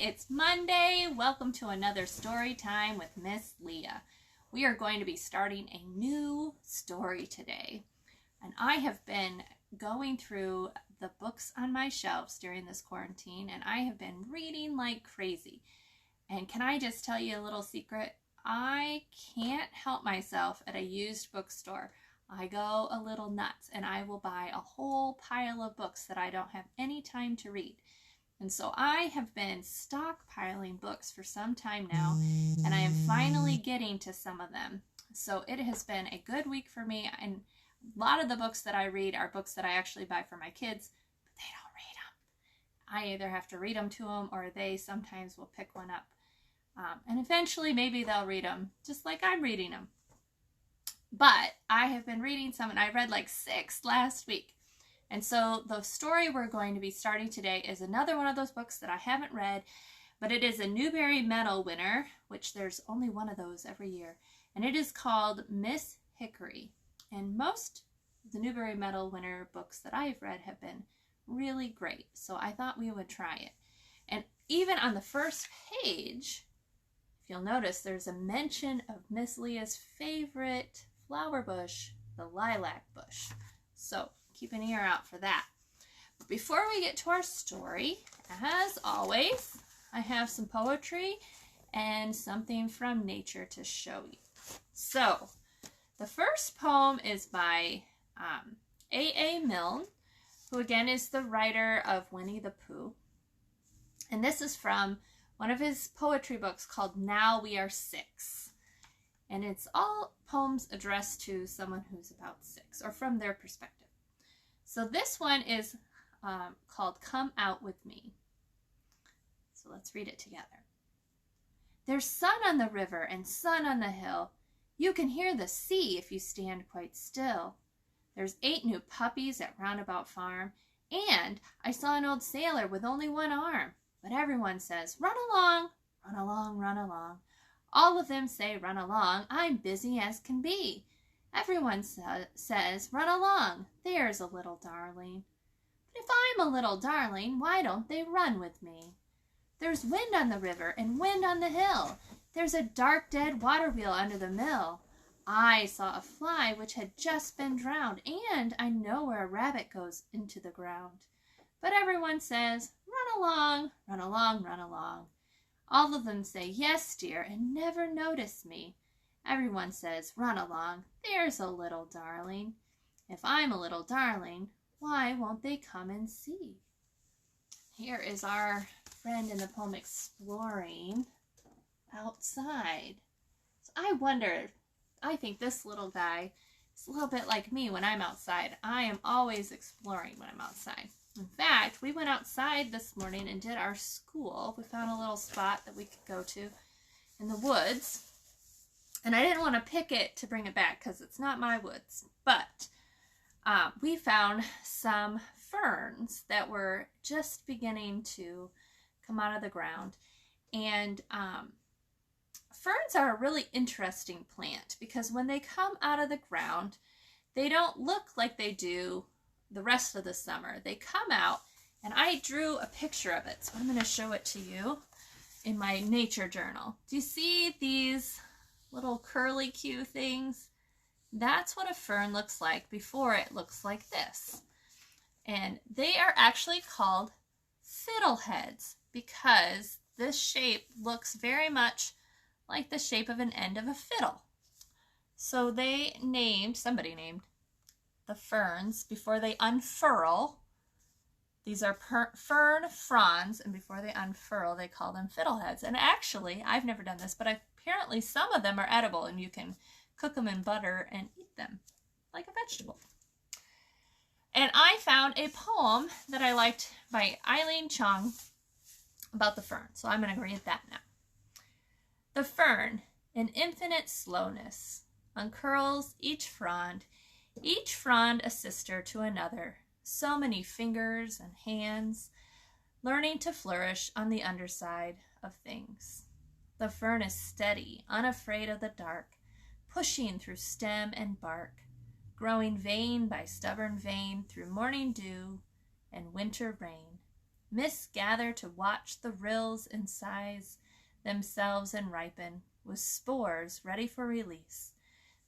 it's Monday. Welcome to another story time with Miss Leah. We are going to be starting a new story today. And I have been going through the books on my shelves during this quarantine, and I have been reading like crazy. And can I just tell you a little secret? I can't help myself at a used bookstore. I go a little nuts, and I will buy a whole pile of books that I don't have any time to read. And so I have been stockpiling books for some time now, and I am finally getting to some of them. So it has been a good week for me, and a lot of the books that I read are books that I actually buy for my kids, but they don't read them. I either have to read them to them, or they sometimes will pick one up. And eventually maybe they'll read them, just like I'm reading them. But I have been reading some, and I read like 6 last week. And so the story we're going to be starting today is another one of those books that I haven't read, but it is a Newbery Medal winner, which there's only one of those every year. And it is called Miss Hickory. And most of the Newbery Medal winner books that I've read have been really great. So I thought we would try it. And even on the first page, if you'll notice, there's a mention of Miss Leah's favorite flower bush, the lilac bush. So keep an ear out for that. But before we get to our story, as always, I have some poetry and something from nature to show you. So the first poem is by A. Milne, who again is the writer of Winnie the Pooh. And this is from one of his poetry books called Now We Are 6. And it's all poems addressed to someone who's about 6, or from their perspective. So this one is called Come Out With Me. So let's read it together. There's sun on the river and sun on the hill. You can hear the sea if you stand quite still. There's 8 new puppies at Roundabout Farm, and I saw an old sailor with only one arm. But everyone says, run along, run along, run along. All of them say, run along, I'm busy as can be. Everyone says, run along, there's a little darling. But if I'm a little darling, why don't they run with me? There's wind on the river and wind on the hill. There's a dark dead water wheel under the mill. I saw a fly which had just been drowned, and I know where a rabbit goes into the ground. But everyone says, run along, run along, run along. All of them say, yes, dear, and never notice me. Everyone says, run along, there's a little darling. If I'm a little darling, why won't they come and see? Here is our friend in the poem exploring outside. So I wondered, I think this little guy is a little bit like me when I'm outside. I am always exploring when I'm outside. In fact, we went outside this morning and did our school. We found a little spot that we could go to in the woods. And I didn't want to pick it to bring it back because it's not my woods. But we found some ferns that were just beginning to come out of the ground. And ferns are a really interesting plant because when they come out of the ground, they don't look like they do the rest of the summer. They come out, and I drew a picture of it. So I'm going to show it to you in my nature journal. Do you see these little curly Q things? That's what a fern looks like before it looks like this. And they are actually called fiddleheads because this shape looks very much like the shape of an end of a fiddle. So somebody named the ferns before they unfurl. These are fern fronds, and before they unfurl, they call them fiddleheads. And actually, I've never done this, but apparently some of them are edible, and you can cook them in butter and eat them like a vegetable. And I found a poem that I liked by Eileen Chung about the fern, so I'm going to read that now. The fern, in infinite slowness, uncurls each frond a sister to another, so many fingers and hands, learning to flourish on the underside of things. The fern is steady, unafraid of the dark, pushing through stem and bark, growing vein by stubborn vein through morning dew and winter rain, Mists gather to watch the rills and size themselves and ripen, with spores ready for release.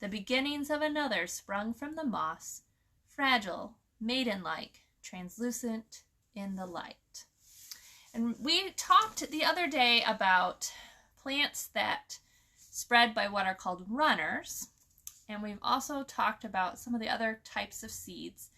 The beginnings of another sprung from the moss, fragile, maiden-like, translucent in the light. And we talked the other day about plants that spread by what are called runners. And we've also talked about some of the other types of seeds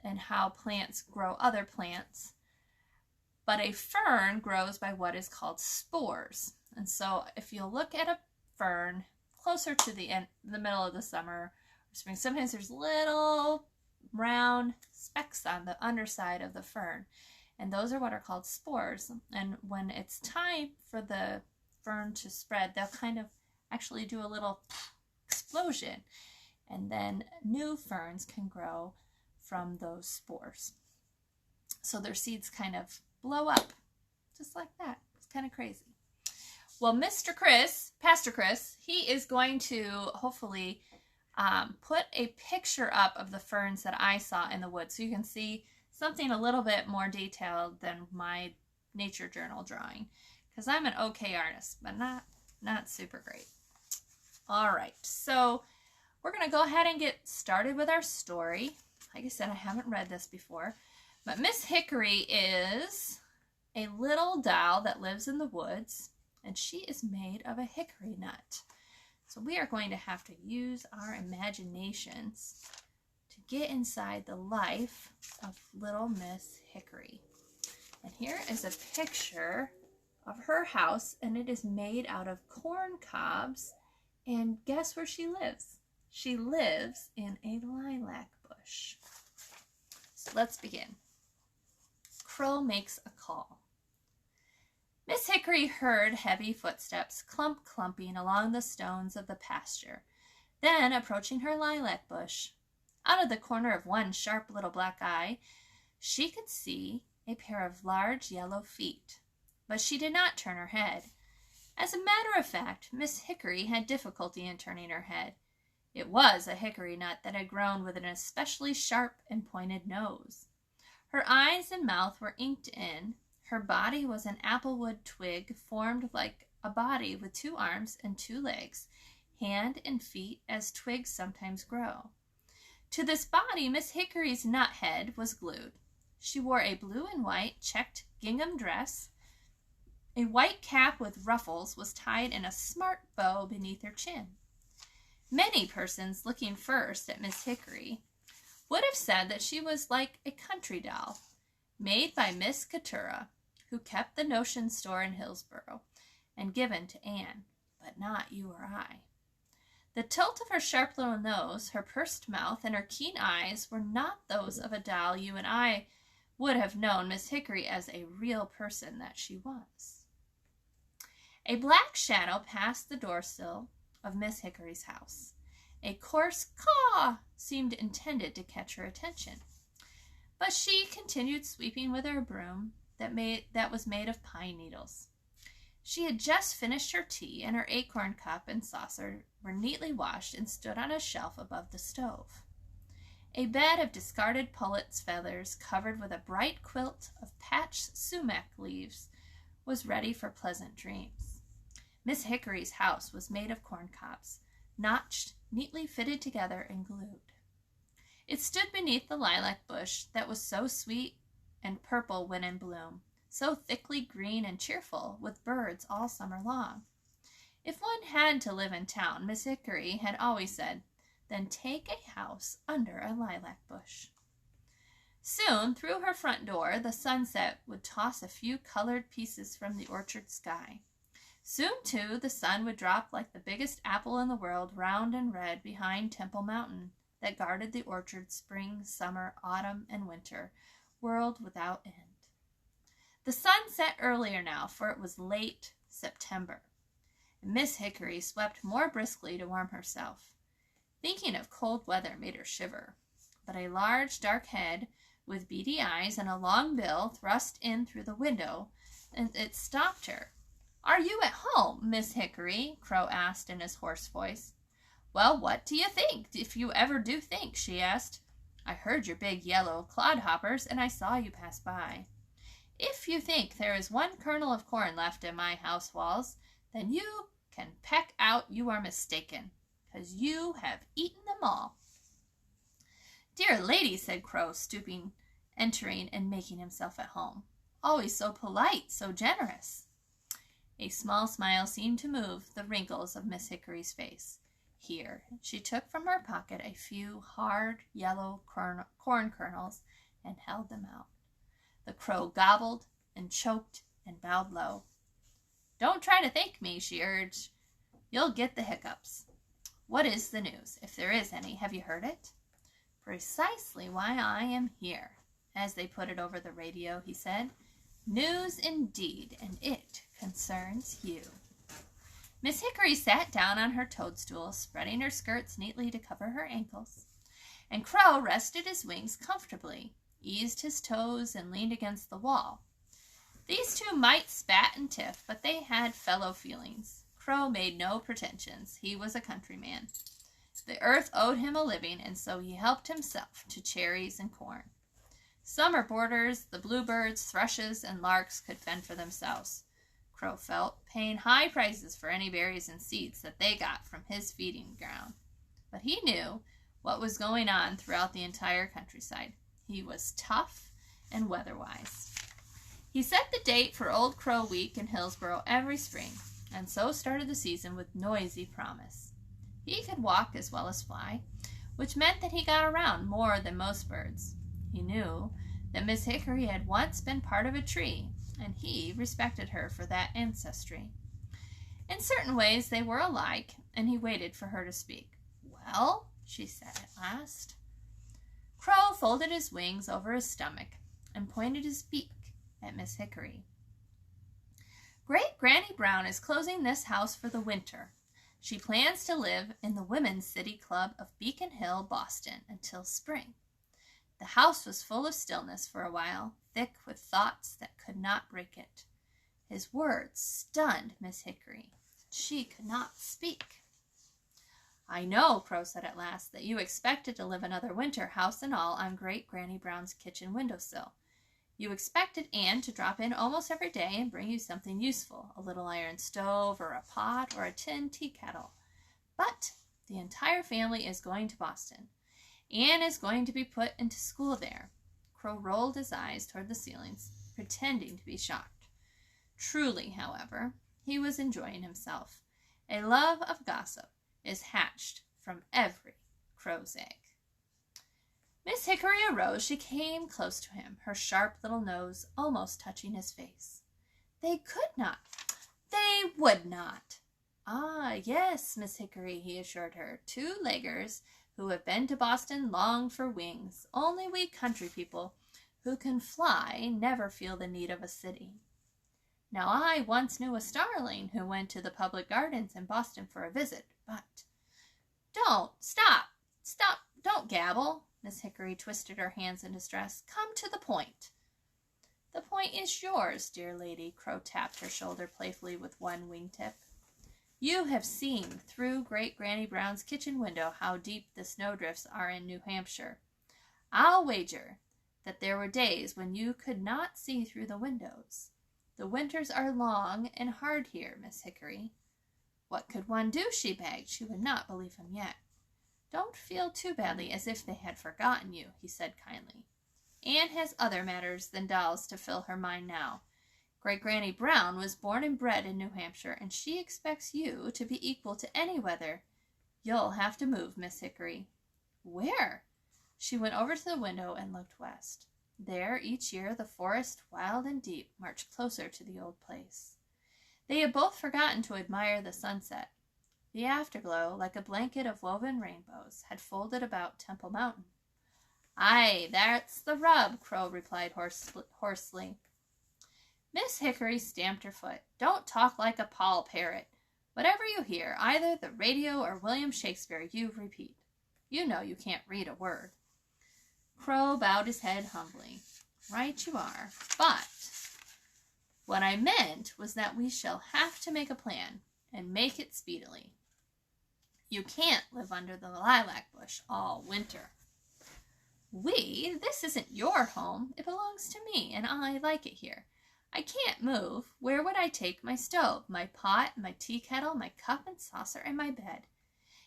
and how plants grow other plants. But a fern grows by what is called spores. And so if you look at a fern closer to the middle of the summer or spring, sometimes there's little brown specks on the underside of the fern. And those are what are called spores. And when it's time for the fern to spread, they'll kind of actually do a little explosion. And then new ferns can grow from those spores. So their seeds kind of blow up just like that. It's kind of crazy. Well, Pastor Chris, he is going to hopefully put a picture up of the ferns that I saw in the woods so you can see something a little bit more detailed than my nature journal drawing, because I'm an okay artist, but not super great. All right, so we're going to go ahead and get started with our story. Like I said, I haven't read this before, but Miss Hickory is a little doll that lives in the woods, and she is made of a hickory nut. So we are going to have to use our imaginations to get inside the life of little Miss Hickory. And here is a picture of her house, and it is made out of corn cobs. And guess where she lives? She lives in a lilac bush. So let's begin. Crow makes a call. Miss Hickory heard heavy footsteps clumping along the stones of the pasture. Then, approaching her lilac bush, out of the corner of one sharp little black eye, she could see a pair of large yellow feet. But she did not turn her head. As a matter of fact, Miss Hickory had difficulty in turning her head. It was a hickory nut that had grown with an especially sharp and pointed nose. Her eyes and mouth were inked in. Her body was an applewood twig formed like a body with 2 arms and 2 legs, hand and feet as twigs sometimes grow. To this body, Miss Hickory's nut head was glued. She wore a blue and white checked gingham dress. A white cap with ruffles was tied in a smart bow beneath her chin. Many persons looking first at Miss Hickory would have said that she was like a country doll, made by Miss Keturah, who kept the notion store in Hillsboro, and given to Anne, but not you or I. The tilt of her sharp little nose, her pursed mouth, and her keen eyes were not those of a doll you and I would have known Miss Hickory as a real person that she was. A black shadow passed the doorsill of Miss Hickory's house. A coarse caw seemed intended to catch her attention, but she continued sweeping with her broom that was made of pine needles. She had just finished her tea, and her acorn cup and saucer were neatly washed and stood on a shelf above the stove. A bed of discarded pullet's feathers, covered with a bright quilt of patched sumac leaves, was ready for pleasant dreams. Miss Hickory's house was made of corn cobs, notched, neatly fitted together, and glued. It stood beneath the lilac bush that was so sweet and purple when in bloom, so thickly green and cheerful, with birds all summer long. If one had to live in town, Miss Hickory had always said, then take a house under a lilac bush. Soon, through her front door, the sunset would toss a few colored pieces from the orchard sky. Soon, too, the sun would drop like the biggest apple in the world, round and red, behind Temple Mountain, that guarded the orchard spring, summer, autumn, and winter, world without end. The sun set earlier now, for it was late September, and Miss Hickory swept more briskly to warm herself. Thinking of cold weather made her shiver, but a large dark head with beady eyes and a long bill thrust in through the window, and it stopped her. "Are you at home, Miss Hickory?" Crow asked in his hoarse voice. "Well, what do you think, if you ever do think?" she asked. I heard your big yellow clodhoppers, and I saw you pass by. If you think there is one kernel of corn left in my house walls, then you can peck out you are mistaken, 'cause you have eaten them all." "Dear lady," said Crow, stooping, entering, and making himself at home. "Always so polite, so generous." A small smile seemed to move the wrinkles of Miss Hickory's face. Here she took from her pocket a few hard yellow corn kernels and held them out. The crow gobbled and choked and bowed low. "Don't try to thank me," she urged. "You'll get the hiccups. What is the news, if there is any? Have you heard it?" "Precisely why I am here, as they put it over the radio," he said. "News indeed, and it concerns you." Miss Hickory sat down on her toadstool, spreading her skirts neatly to cover her ankles, and Crow rested his wings comfortably, eased his toes, and leaned against the wall. These two might spat and tiff, but they had fellow feelings. Crow made no pretensions. He was a countryman. The earth owed him a living, and so he helped himself to cherries and corn. Summer boarders, the bluebirds, thrushes, and larks could fend for themselves, Crow felt, paying high prices for any berries and seeds that they got from his feeding ground. But he knew what was going on throughout the entire countryside. He was tough and weather-wise. He set the date for Old Crow Week in Hillsboro every spring, and so started the season with noisy promise. He could walk as well as fly, which meant that he got around more than most birds. He knew that Miss Hickory had once been part of a tree, and he respected her for that ancestry. In certain ways they were alike, and he waited for her to speak. "Well," she said at last. Crow folded his wings over his stomach and pointed his beak at Miss Hickory. "Great Granny Brown is closing this house for the winter. She plans to live in the Women's City Club of Beacon Hill, Boston, until spring." The house was full of stillness for a while, thick with thoughts that could not break it. His words stunned Miss Hickory. She could not speak. "I know," Crow said at last, "that you expected to live another winter, house and all, on Great Granny Brown's kitchen windowsill. You expected Anne to drop in almost every day and bring you something useful, a little iron stove or a pot or a tin tea kettle. But the entire family is going to Boston. Anne is going to be put into school there." Crow rolled his eyes toward the ceilings, pretending to be shocked. Truly, however, he was enjoying himself. A love of gossip is hatched from every crow's egg. Miss Hickory arose. She came close to him, her sharp little nose almost touching his face. "They could not. They would not." "Ah, yes, Miss Hickory," he assured her. "Two-leggers who have been to Boston long for wings. Only we country people who can fly never feel the need of a city. Now I once knew a starling who went to the public gardens in Boston for a visit, but—" Stop, don't gabble." Miss Hickory twisted her hands in distress. "Come to the point." "The point is yours, dear lady." Crow tapped her shoulder playfully with one wingtip. "You have seen through Great Granny Brown's kitchen window how deep the snowdrifts are in New Hampshire. I'll wager that there were days when you could not see through the windows. The winters are long and hard here, Miss Hickory." "What could one do?" she begged. She would not believe him yet. "Don't feel too badly as if they had forgotten you," he said kindly. "Anne has other matters than dolls to fill her mind now. Great Granny Brown was born and bred in New Hampshire, and she expects you to be equal to any weather. You'll have to move, Miss Hickory." "Where?" She went over to the window and looked west. There, each year, the forest, wild and deep, marched closer to the old place. They had both forgotten to admire the sunset. The afterglow, like a blanket of woven rainbows, had folded about Temple Mountain. "Aye, that's the rub," Crow replied hoarsely. Miss Hickory stamped her foot. "Don't talk like a poll parrot. Whatever you hear, either the radio or William Shakespeare, you repeat. You know you can't read a word." Crow bowed his head humbly. "Right you are. But what I meant was that we shall have to make a plan, and make it speedily. You can't live under the lilac bush all winter." We? This isn't your home. It belongs to me, and I like it here. I can't move. Where would I take my stove, my pot, my tea kettle, my cup and saucer, and my bed?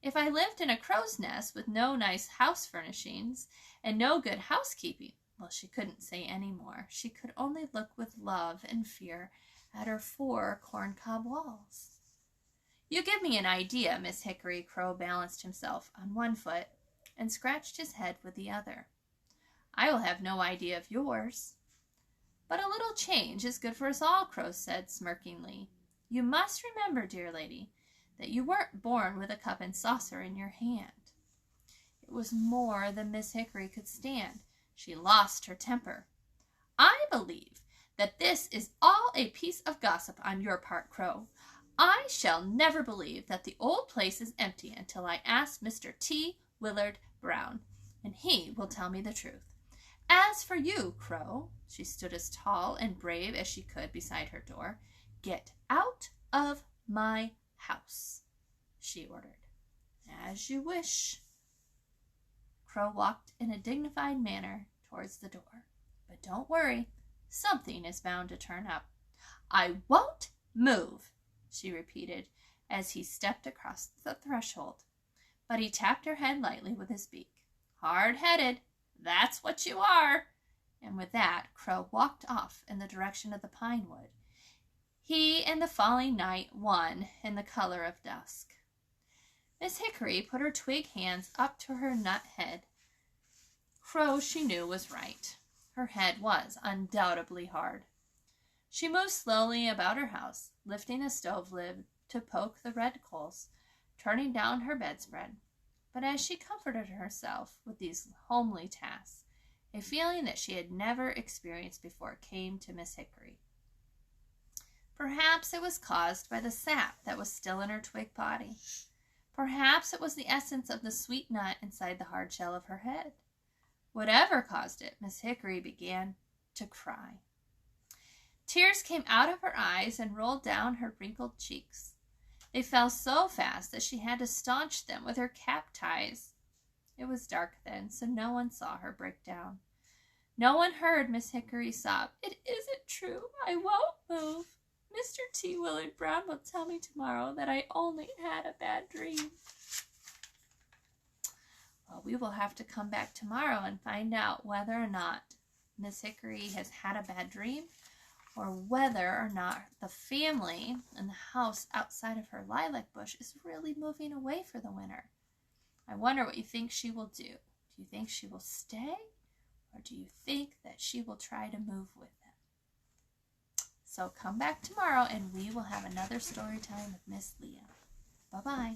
If I lived in a crow's nest with no nice house furnishings and no good housekeeping, well, she couldn't say any more. She could only look with love and fear at her 4 corncob walls. You give me an idea, Miss Hickory. Crow balanced himself on one foot and scratched his head with the other. I will have no idea of yours. But a little change is good for us all, Crow said smirkingly. You must remember, dear lady, that you weren't born with a cup and saucer in your hand. It was more than Miss Hickory could stand. She lost her temper. I believe that this is all a piece of gossip on your part, Crow. I shall never believe that the old place is empty until I ask Mr. T. Willard Brown, and he will tell me the truth. As for you, Crow, she stood as tall and brave as she could beside her door. Get out of my house, she ordered. As you wish. Crow walked in a dignified manner towards the door. But don't worry, something is bound to turn up. I won't move, she repeated as he stepped across the threshold. But he tapped her head lightly with his beak. Hard-headed, that's what you are. And with that, Crow walked off in the direction of the pine wood. He and the falling night one in the color of dusk. Miss Hickory put her twig hands up to her nut head. Crow, she knew, was right. Her head was undoubtedly hard. She moved slowly about her house, lifting a stove lid to poke the red coals, turning down her bedspread. But as she comforted herself with these homely tasks, a feeling that she had never experienced before came to Miss Hickory. Perhaps it was caused by the sap that was still in her twig body. Perhaps it was the essence of the sweet nut inside the hard shell of her head. Whatever caused it, Miss Hickory began to cry. Tears came out of her eyes and rolled down her wrinkled cheeks. They fell so fast that she had to staunch them with her cap ties. It was dark then, so no one saw her break down. No one heard Miss Hickory sob, It isn't true. I won't move. Mr. T. Willard Brown will tell me tomorrow that I only had a bad dream. Well, we will have to come back tomorrow and find out whether or not Miss Hickory has had a bad dream, or whether or not the family in the house outside of her lilac bush is really moving away for the winter. I wonder what you think she will do. Do you think she will stay, or do you think that she will try to move with them? So come back tomorrow and we will have another story time with Miss Leah. Bye-bye.